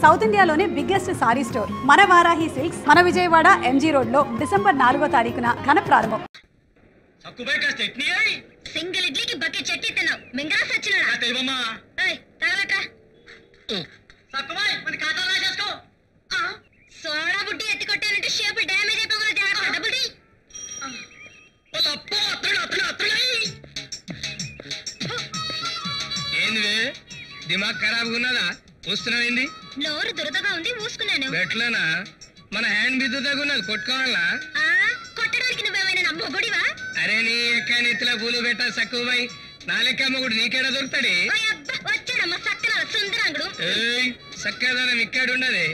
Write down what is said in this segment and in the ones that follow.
South ఇండియాలోనే biggest sorry store మన Varahi silks మన విజయవాడ ఎంజీ రోడ్ లో డిసెంబర్ 4వ తారీఖున ఘన ప్రారంభం. సింగిల్ ఇడ్లీకి బకెట్ చట్నీ తిన్నావు మింగరా సచ్చినాడా దైవమ్మా ఏయ్ తగలట్రా సక్కుబాయ్ మన ఖాతా రాసేసుకో సోడా బుడ్డి ఎత్తి కొట్టానంటే షేప్ డ్యామేజ్ అయిపోగల జాగ్రత్త డబుల్ టీ అప్పో అత్తుడు ఏంది దిమాగ్ ఖరాబ్ ఉన్నదా వస్తున్నావేంది నోరు దురదగా ఉంది మూసుకున్నాను ఎట్లనా మన హ్యాండ్ బిద్దుగా ఉన్నది కొట్టుకోవాలా కొట్టడానికి నువ్వేమైనా నా మొగుడివా అరే నీ ఎక్క నెత్తిలో పూలు పెట్టా సక్కుబాయ్ నా లెక్క మొగుడు నీకేడా దొరుకుతాడే వచ్చాడమ్మా సక్కన సుందరాంగుడు సక్కదనం ఇక్కడ ఉండదు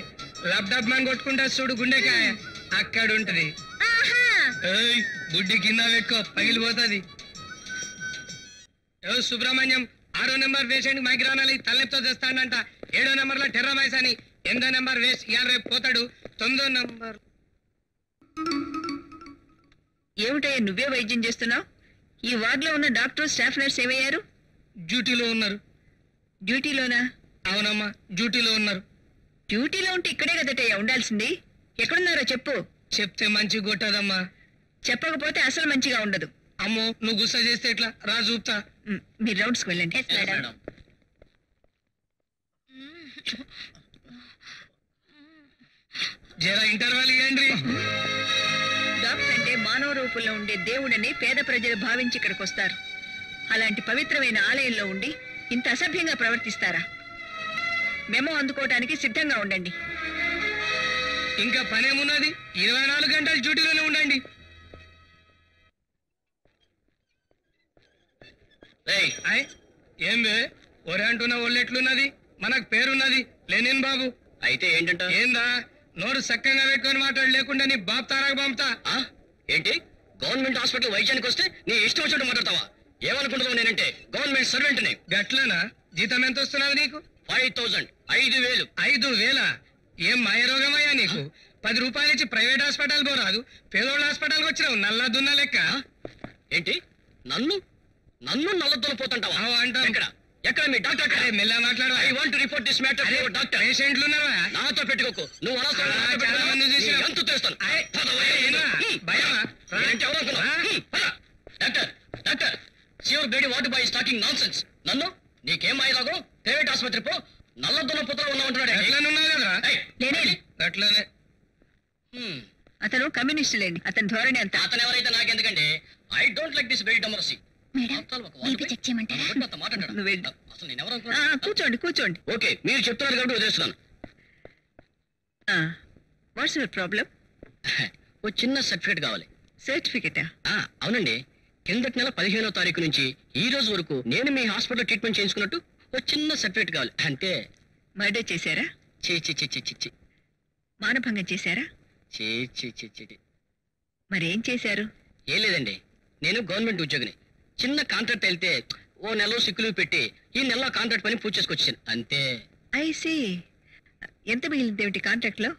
ల్యాప్టాప్ మనం కొట్టుకుంటా చూడు గుండెకాయ అక్కడ ఉంటది బుడ్డి కింద పెట్టుకో పగిలిపోతుంది. సుబ్రహ్మణ్యం 6వ నెంబర్ పేషెంట్ మైగ్రానాలి తలెప్తో తెస్తాడంట. 7వ నెంబర్లో టెర్రమైస్ అని 8వ నెంబర్ వేస్ట్ ఇవాళ రేపు పోతాడు. 9వ నెంబర్ ఏమిటయ్యా నువ్వే వైద్యం చేస్తున్నావు? ఈ వార్డులో ఉన్న డాక్టర్ స్టాఫ్ నర్స్ ఏమయ్యారు? డ్యూటీలో ఉన్నారు. డ్యూటీలోనా? అవునమ్మా డ్యూటీలో ఉన్నారు. డ్యూటీలో ఉంటే ఇక్కడే కదటయ్యా ఉండాల్సింది. ఎక్కడున్నారో చెప్పు. చెప్తే మంచి కొట్టదమ్మా. చెప్పకపోతే అసలు మంచిగా ఉండదు. అమ్మో నువ్వు గుస్సా చేస్తే ఎట్లా రా చూపుతా. మీరు రౌండ్స్కి వెళ్ళండి. జరా ఇంటర్వెల్ ఇవ్వండి. డాక్టర్ అంటే మానవ రూపంలో ఉండే దేవుడని పేద ప్రజలు భావించి ఇక్కడికి వస్తారు. అలాంటి పవిత్రమైన ఆలయంలో ఉండి ఇంత అసభ్యంగా ప్రవర్తిస్తారా? మెమో అందుకోవటానికి సిద్ధంగా ఉండండి. ఇంకా పనేమున్నది? 24 గంటలు డ్యూటీలోనే ఉండండి. ఏం బే ఒరే అంటున్న ఒళ్ళెట్లున్నది? మనకు పేరున్నది లెనిన్ బాబు. అయితే ఏంటంట? ఏందా నోరు చక్కగా పెట్టుకొని మాట్లాడు, లేకుండా నీ బాబు తారాకు పంపుతా. ఏంటి గవర్నమెంట్ హాస్పిటల్ వైద్యానికి వస్తే నీ ఇష్టం వచ్చినట్టు మాట్లాడతావా? ఏమనుకుంటున్నావు? నేనంటే గవర్నమెంట్ సర్వెంట్ ని. గట్లనా? జీతం ఎంత వస్తున్నది నీకు? 5000. 5000. 5000? ఏం మాయరోగమయ్యా నీకు? 10 రూపాయలు ఇచ్చి ప్రైవేట్ హాస్పిటల్ పోరాదు, పేదోళ్ళ హాస్పిటల్కి వచ్చినావు నల్ల దున్న లెక్క. ఏంటి నన్ను నన్ను నల్లదొన పోతుంటావా? అంటాం. ఎక్కడ మీ డాక్టర్? మెల్ల మాట్లాడు. I want to report this matter to doctor. పేషెంట్లు ఉన్నారా? నాతో పెట్టుకోకు. నువ్వు చాలా మంది చూసినా. ఎంత చేస్తాను. భయమా? డాక్టర్ డాక్టర్ శ్యూర్ బేడి వాట్ బాయ్ టాకింగ్ నాన్సెన్స్. నన్ను నీకేం మాయరాగో ప్రైవేట్ ఆసుపత్రి పో, నల్లదొన పుత్ర ఉన్నావు. ఎట్లనున్నావు కదరా? అట్లనే. అతను కమ్యూనిస్ట్ లేండి. అతని ధోరణి అంత. అతను ఎవరైతే నాకెందుకంటే I don't like this very democracy. కూర్చోండి కూర్చోండి. ఓకే మీరు చెప్తున్నారు కాబట్టి వదిలేస్తున్నాను. What's your problem? ఓ చిన్న సర్టిఫికేట్ కావాలి. సర్టిఫికేటా? అవునండి. కిందటి నెల 15వ తారీఖు నుంచి ఈ రోజు వరకు నేను మీ హాస్పిటల్ ట్రీట్మెంట్ చేయించుకున్నట్టు ఓ చిన్న సర్టిఫికేట్ కావాలి అంతే. మర్డర్ చేశారా? చీ. మానభంగం చేశారా? చీ. మరేం చేశారు? ఏం లేదండి, నేను గవర్నమెంట్ ఉద్యోగిని. చిన్న కాంట్రాక్ట్ వెళ్తే ఓ నెలలో సిక్కులు పెట్టి ఈ నెలలో కాంట్రాక్ట్ పని పూర్తి చేసుకొచ్చాను అంతే. ఐసి. ఎంత మిగిలింది ఏమిటి కాంట్రాక్ట్ లో?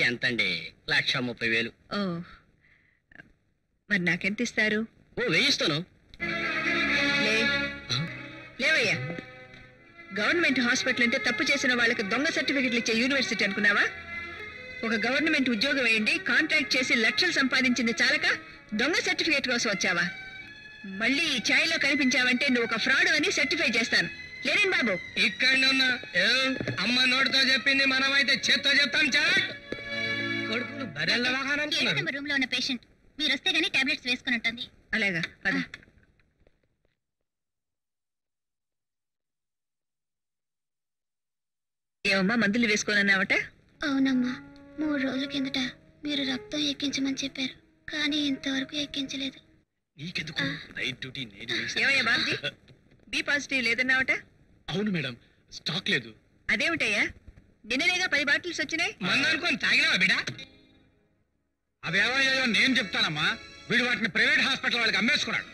ఎంతండి? 1,30,000. ఓ, మరి నాకెంత ఇస్తారు? ఓ 1000 ఇస్తాను. లేవయ్యా, గవర్నమెంట్ హాస్పిటల్ అంటే తప్పు చేసిన వాళ్ళకి దొంగ సర్టిఫికెట్లు ఇచ్చే యూనివర్సిటీ అనుకున్నావా? ఒక గవర్నమెంట్ ఉద్యోగం వేయండి, కాంట్రాక్ట్ చేసి లక్షలు సంపాదించింది చాలక దొంగ సర్టిఫికేట్ కోసం వచ్చావా? మళ్ళీ ఈ ఛాయలో కనిపించావంటే నువ్వు ఒక ఫ్రాడ్ అని సర్టిఫై చేస్తాను. లేని బాబు ఇక్కడ ఉన్నా అమ్మ నోటితో చెప్పింది, మనమైతే చేత్తో చెప్తాం. కొడుకులు బరెల్ల వాహనం. రూమ్ లో ఉన్న పేషెంట్ మీరు వస్తే గానీ టాబ్లెట్స్ వేసుకుని ఉంటుంది. అలాగా పద. ఏమమ్మా మందులు వేసుకోనన్నావట? అవునమ్మా, 3 రోజుల కిందట మీరు రక్తం ఎక్కించమని చెప్పారు, కానీ ఇంతవరకు ఎక్కించలేదు. ఏమయ్యా బాబ్జీ, బి పాజిటివ్ లేదన్నావట? అవును మేడం, స్టాక్ లేదు. అదేమిటయ్యా, నిన్ననేగా 10 బాటిల్స్ వచ్చినాయి. మందనుకొని తాగినావా బిడ్డ? అవేమో నేను చెప్తానమ్మా, వీడు వాటిని ప్రైవేట్ హాస్పిటల్ వాళ్ళకి అమ్మేసుకున్నాడు.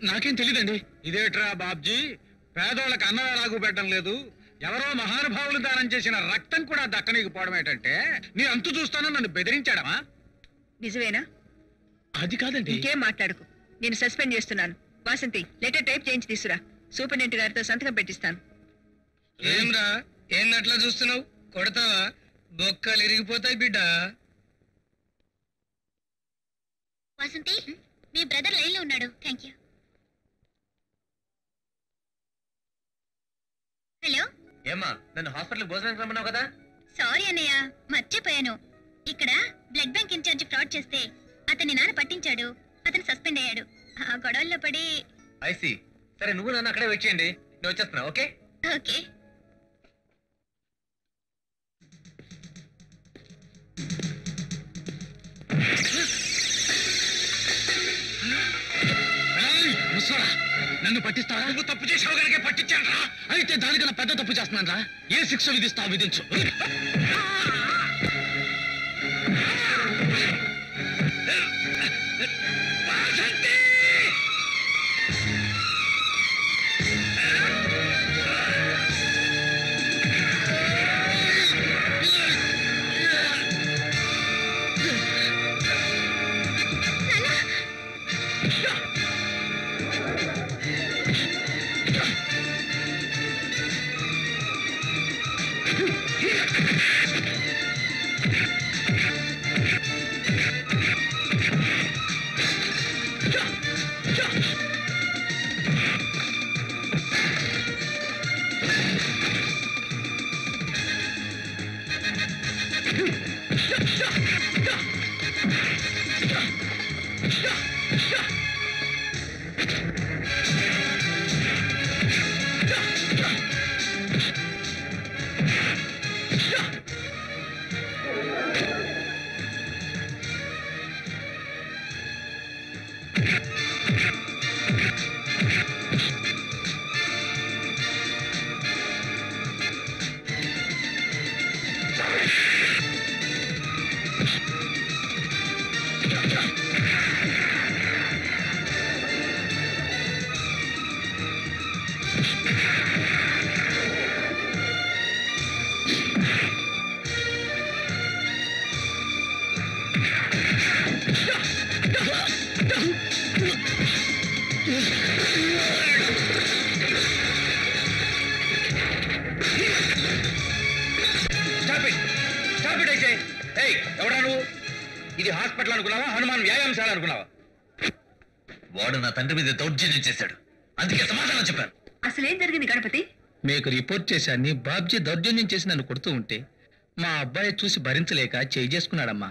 నాకేం తెలియదండి. ఇదేట్రా బాబ్జీ, పేదోళ్ళకి అన్నం ఎలాగూ పెట్టడం లేదు, ఎవరో మహానుభావులు దానం చేసిన రక్తం కూడా దక్కనీకపోవడం ఏంటంటే నీ అంతు చూస్తానని నన్ను బెదిరించాడమా? నిజమేనా? అది కాదండి. ఇంకేం మాట్లాడుకు, నేను సస్పెండ్ చేస్తున్నాను. వాసంతి, లెటర్ టైప్ చేయించి తీసుకురా. సూపరింటెండెంట్ గారితో సంతకం పెట్టిస్తాను. ఏంరా ఏందట్లా చూస్తున్నావు? కొడతావా? బొక్కలు ఇరిగిపోతాయి బిడ్డ. వసంతి, మీ బ్రదర్ లైన్లో ఉన్నాడు. Thank you. హలో, ఏమ్మా నన్ను హాస్పిటల్ భోజనానికి రమ్మన్నావు కదా? సారీ అన్నయ్య, మర్చిపోయాను. ఇక్కడ బ్లడ్ బ్యాంక్ ఇన్ఛార్జ్ ఫ్రాడ్ చేస్తే అతని నాన్న పట్టించాడు. అతను సస్పెండ్ అయ్యాడు. ఆ గొడవల్లో పడి. ఐసి, సరే నువ్వు నన్ను అక్కడే వెయిట్ చేయండి, నేను వచ్చేస్తున్నా. Okay okay. ముసరా నన్ను పట్టిస్తావా? నువ్వు తప్పు చేసావు కనుక పట్టించాను రా. అయితే దానికన్నా పెద్ద తప్పు చేస్తున్నాను రా. ఏ శిక్ష విధిస్తావు విధించు. ఎవడా నువ్వు? ఇది హాస్పిటల్ అనుకున్నావా, హనుమాన్ వ్యాయామశాల అనుకున్నావా? వాడు నా తండ్రి మీద దౌర్జన్యం చేశాడు, అందుకే సమాధానం చెప్పాను. అసలేం జరిగింది గణపతి? మీకు రిపోర్ట్ చేశాన్ని బాబ్జీ దౌర్జన్యం చేసి నన్ను కొడుతూ ఉంటే మా అబ్బాయి చూసి భరించలేక చేయి చేసుకున్నాడమ్మా.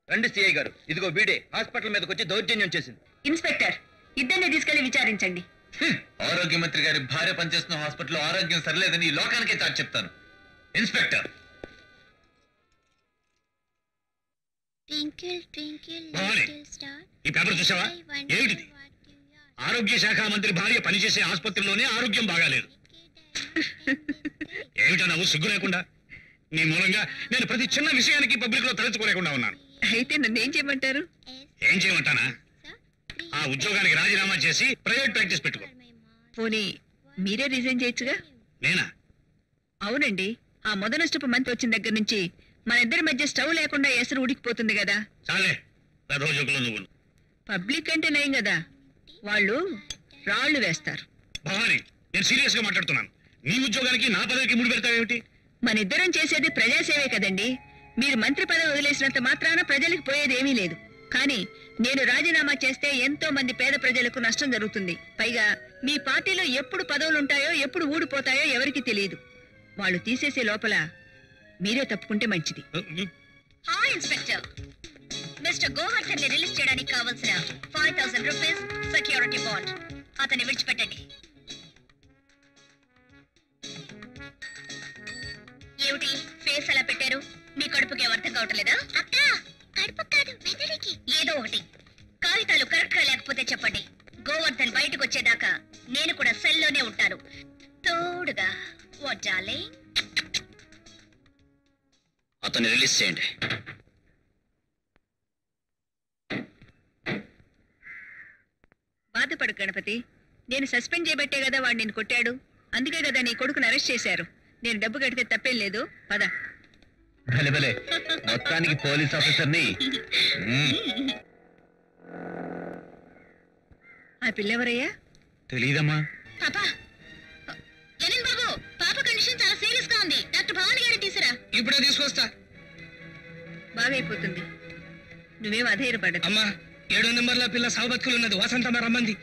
రండి సిఐ గారు, ఇదిగో వీడే హాస్పిటల్ మీదకి వచ్చి దౌర్జన్యం చేసింది. ఇన్స్పెక్టర్, ఇద్దరిని తీసుకెళ్లి విచారించండి. ఆరోగ్య మంత్రి గారి భార్య పనిచేస్తున్న హాస్పిటల్లో ఆరోగ్యం సరిలేదని ఈ లోకానికే చాటి చెప్తాను. Inspector. Twinkle, twinkle, Bhavani, little star. ఈ పేపర్ చూసావా? ఏమిటిది? ఆరోగ్య శాఖ మంత్రి భార్య పనిచేసే ఆసుపత్రిలోనే ఆరోగ్యం బాగాలేదు. ఏమిటా నవ్వు, సిగ్గు లేకుండా? నీ మూలంగా నేను ప్రతి చిన్న విషయానికి పబ్లిక్ లో తలెత్తుకోలేకుండా ఉన్నాను. అయితే నన్ను ఏం చేయమంటారు? ఏం చేయమంటానా? ఆ ఉద్యోగానికి రాజీనామా చేసి ప్రైవేట్ ప్రాక్టీస్ పెట్టుకో. పోనీ మీరే రిజైన్ చేయొచ్చుగా? నేనా? అవునండి, ఆ మొదనష్టపు మంత్ వచ్చిన దగ్గర నుంచి మన ఇద్దరి మధ్య స్టవ్ లేకుండా ఎసరు ఉడికిపోతుంది కదా. చాలే రోజుకులు నువ్వు. పబ్లిక్ అంటే నయం కదా, వాళ్ళు రాళ్లు వేస్తారు. భవాని, నేను సీరియస్ గా మాట్లాడుతున్నాను. నీ ఉద్యోగానికి నా పదవికి ముడి పెడతావేమిటి? మన ఇద్దరం చేసేది ప్రజాసేవే కదండి. మీరు మంత్రి పదవి వదిలేసినంత మాత్రాన ప్రజలకు పోయేది ఏమీ లేదు. కానీ నేను రాజీనామా చేస్తే ఎంతో మంది పేద ప్రజలకు నష్టం జరుగుతుంది. పైగా మీ పార్టీలో ఎప్పుడు పదవులు ఉంటాయో ఎప్పుడు ఊడిపోతాయో ఎవరికి తెలియదు. వాళ్ళు తీసేసే లోపల మీరే తప్పుకుంటే మంచిది. హాయ్ ఇన్స్పెక్టర్, మిస్టర్ గోవర్ధన్ ని రిలీజ్ చేయడానికి కావాల్సిన 5000 రూపీస్ సెక్యూరిటీ బాండ్. అతన్ని విడిచిపెట్టండి. ఏమిటి ఫేస్ అలా పెట్టారు? మీ కడుపుకి అర్థం కావట్లేదా? అక్క, కడుపు కాదు, మెదడుకి. ఏదో ఒకటి. కాగితాలు కరెక్ట్ గా లేకపోతే చెప్పండి. గోవర్ధన్ బయటకు వచ్చేదాకా నేను కూడా సెల్లోనే ఉంటాను, తోడుగా. వడ్డాలి. అతన్ని రిలీజ్ చేయండి. బాధపడు గణపతి, నేను సస్పెండ్ చేయబట్టే కదా వాడు నేను కొట్టాడు. అందుకే కదా నీ కొడుకుని అరెస్ట్ చేశారు. నేను డబ్బు కడితే తప్పేం లేదు. పద. భలే భలే, మొత్తానికి పోలీస్ ఆఫీసర్ని. ఆ పిల్లెవరయ్యా? తెలీదమ్మా. పాపా, లెనిన్ బాబు, పాప కండిషన్ చాలా సీరియస్ గా ఉంది. డాక్టర్ భవాని ఇప్పుడే తీసుకొస్తా. బాగైపోతుంది, నువ్వేం అధైర్యపడదు. అమ్మా 7వ నెంబర్లో పిల్ల సావు బతుకులున్నది, వసంతమ్మ రమ్మంది.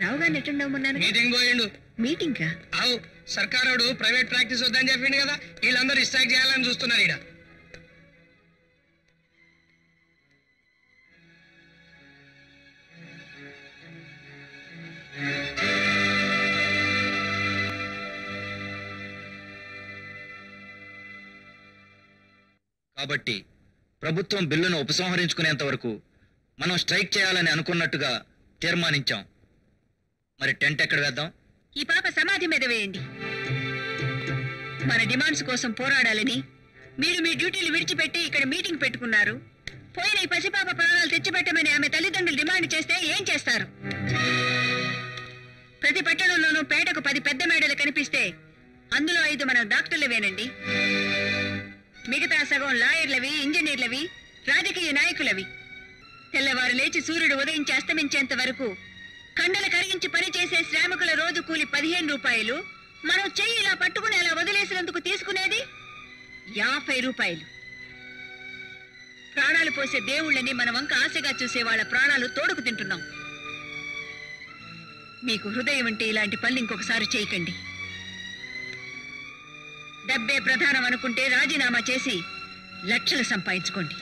రావు గారిని ఎట్టుండవమన్నాను? మీటింగ్ పోయిండు. మీటింగ్కా? అవు, సర్కారోడు ప్రైవేట్ ప్రాక్టీస్ వద్దని చెప్పిండు కదా, వీళ్ళందరూ స్ట్రైక్ చేయాలని చూస్తున్నారు ఈడ. కాబట్టి ప్రభుత్వం బిల్లును ఉపసంహరించుకునేంత వరకు మనం స్ట్రైక్ చేయాలని అనుకున్నట్టుగా తీర్మానించాం. మరి టెంట్ ఎక్కడ వేద్దాం? ఈ పాప సమాధి మీద వేయండి. మన డిమాండ్స్ కోసం పోరాడాలని మీరు మీ డ్యూటీలు విడిచిపెట్టి ఇక్కడ మీటింగ్ పెట్టుకున్నారు. పోయిన ఈ పసిపాప ప్రాణాలు తెచ్చిపెట్టమని ఆమె తల్లిదండ్రులు డిమాండ్ చేస్తే ఏం చేస్తారు? ప్రతి పట్టణంలోనూ పేటకు 10 పెద్ద మేడలు కనిపిస్తే అందులో 5 మన డాక్టర్లవేనండి. మిగతా సగం లాయర్లవి, ఇంజనీర్లవి, రాజకీయ నాయకులవి. తెల్లవారు లేచి సూర్యుడు ఉదయించి అస్తమించేంత వరకు కండలు కరిగించి పనిచేసే శ్రామికుల రోజు కూలి 15 రూపాయలు. మనం చెయ్యి ఇలా పట్టుకుని అలా వదిలేసినందుకు తీసుకునేది 50 రూపాయలు. ప్రాణాలు పోసే దేవుళ్ళని మన వంక ఆశగా చూసే వాళ్ళ ప్రాణాలు తోడుకు తింటున్నాం. మీకు హృదయం ఉంటే ఇలాంటి పనులు ఇంకొకసారి చేయకండి. డబ్బే ప్రధానం అనుకుంటే రాజీనామా చేసి లక్షలు సంపాదించుకోండి.